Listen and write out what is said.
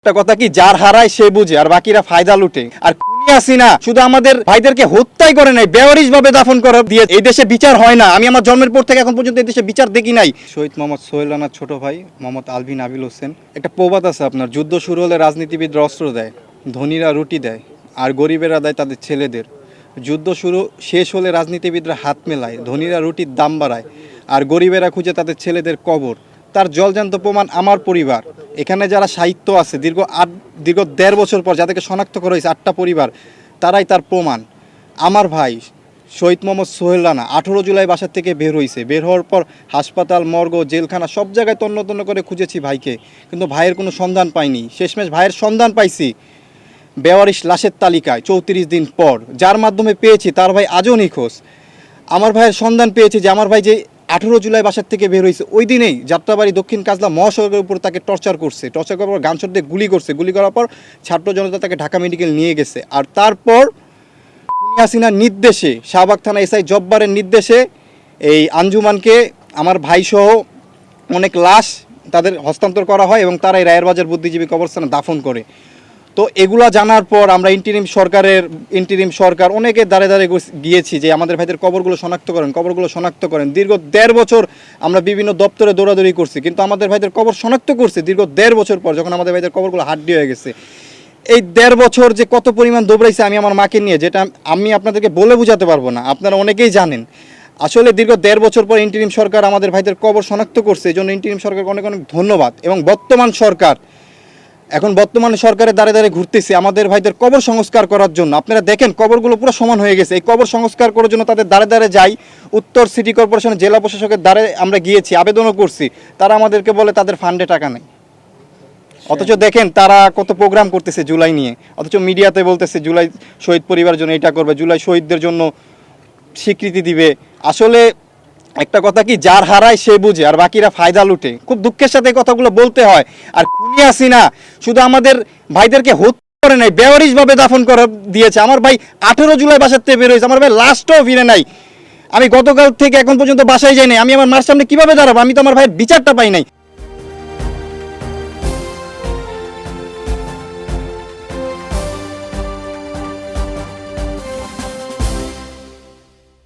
একটা কথা কি, যার হারায় সে বুঝে আর বাকিরা ফায়দা লুটে। আর খুনি হাসিনা শুধু আমাদের ভাইদেরকে হত্যাই করে নাই, বেওয়ারিশ ভাবে দাফন করে দিয়ে এই দেশে বিচার হয় না। আমি আমার জন্মের পর থেকে এখন পর্যন্ত এই দেশে বিচার দেখি নাই। শহীদ মোহাম্মদ সোহেল রানার ছোট ভাই মোহাম্মদ আলভিন আবিল হোসেন, একটা প্রবাদ আছে আপনার, যুদ্ধ শুরু হলে রাজনীতিবিদরা অস্ত্র দেয়, ধনীরা রুটি দেয় আর গরিবেরা দেয় তাদের ছেলেদের। যুদ্ধ শেষ হলে রাজনীতিবিদরা হাত মেলায়, ধনীরা রুটির দাম বাড়ায় আর গরিবেরা খুঁজে তাদের ছেলেদের কবর। তার জলজান্ত প্রমাণ আমার পরিবার। এখানে যারা সাহিত্য আছে দীর্ঘ 1.5 বছর পর যাদেরকে শনাক্ত করা হয়েছে 8টা পরিবার, তারাই তার প্রমাণ। আমার ভাই শহীদ মোহাম্মদ সোহেল রানা 18 জুলাই বাসার থেকে বের হয়েছে। বের হওয়ার পর হাসপাতাল, মর্গ, জেলখানা সব জায়গায় তন্ন তন্ন করে খুঁজেছি ভাইকে, কিন্তু ভাইয়ের কোনো সন্ধান পাইনি। শেষমেশ ভাইয়ের সন্ধান পাইছি বেওয়ারিশ লাশের তালিকায় 34 দিন পর, যার মাধ্যমে পেয়েছি তার ভাই আজও নিখোঁজ। আমার ভাইয়ের সন্ধান পেয়েছি যে আমার ভাই যে 18 জুলাই বাসার থেকে বের হয়েছে, ওই দিনেই যাত্রাবাড়ি দক্ষিণ কাজলা মহাসড়কের উপর তাকে টর্চার করার পর গানছড় দিয়ে গুলি করছে। গুলি করার পর ছাত্র জনতা তাকে ঢাকা মেডিকেল নিয়ে গেছে। আর তারপর খুনি হাসিনার নির্দেশে, শাহবাগ থানা এসআই জব্বারের নির্দেশে এই আঞ্জুমানকে আমার ভাইসহ অনেক লাশ তাদের হস্তান্তর করা হয় এবং তারাই রায়ের বাজার বুদ্ধিজীবী কবরস্থানে দাফন করে। তো এগুলা জানার পর আমরা ইন্টিরিম সরকার অনেকে দাঁড়ে গিয়েছি যে আমাদের ভাইদের কবরগুলো শনাক্ত করেন। দীর্ঘ 1.5 বছর আমরা বিভিন্ন দপ্তরে দৌড়াদৌড়ি করছি, কিন্তু আমাদের ভাইদের কবর শনাক্ত করছে দীর্ঘ 1.5 বছর পর, যখন আমাদের ভাইদের কবরগুলো হাড্ডি হয়ে গেছে। এই 1.5 বছর যে কত পরিমাণ দৌড়াইছে আমি আমার মাকে নিয়ে, যেটা আমি আপনাদেরকে বলে বোঝাতে পারবো না, আপনারা অনেকেই জানেন। আসলে দীর্ঘ 1.5 বছর পর ইন্টিরিম সরকার আমাদের ভাইদের কবর শনাক্ত করছে, এই জন্য ইন্টিরিম সরকারকে অনেক অনেক ধন্যবাদ। এবং বর্তমান সরকারের দ্বারে ঘুরতেছে আমাদের ভাইদের কবর সংস্কার করার জন্য। আপনারা দেখেন কবরগুলো পুরো সমান হয়ে গেছে। এই কবর সংস্কার করার জন্য তাদের দ্বারে যাই, উত্তর সিটি কর্পোরেশনের জেলা প্রশাসকের দ্বারে আমরা গিয়েছি, আবেদনও করছি। তারা আমাদেরকে বলে তাদের ফান্ডে টাকা নেই। অথচ দেখেন তারা কত প্রোগ্রাম করতেছে জুলাই নিয়ে, অথচ মিডিয়াতে বলতেছে জুলাই শহীদ পরিবারের জন্য এটা করবে, জুলাই শহীদদের জন্য স্বীকৃতি দিবে। আসলে একটা কথা কি, যার হারায় সে বুঝে আর বাকিরা ফায়দা লুটে। খুব দুঃখের সাথে এই কথাগুলো বলতে হয়। আর খুনি হাসিনা শুধু আমাদের ভাইদেরকে হত্যা করে নাই, বেওয়ারিশ ভাবে দাফন করে দিয়েছে। আমার ভাই 18 জুলাই বাসার থেকে বের হয়েছে, আমার ভাই লাস্টও ফিরে নাই। আমি গতকাল থেকে এখন পর্যন্ত বাসায় যাই নাই। আমি আমার মার সামনে কিভাবে দাঁড়াবো? আমি তো আমার ভাইয়ের বিচারটা পাই নাই।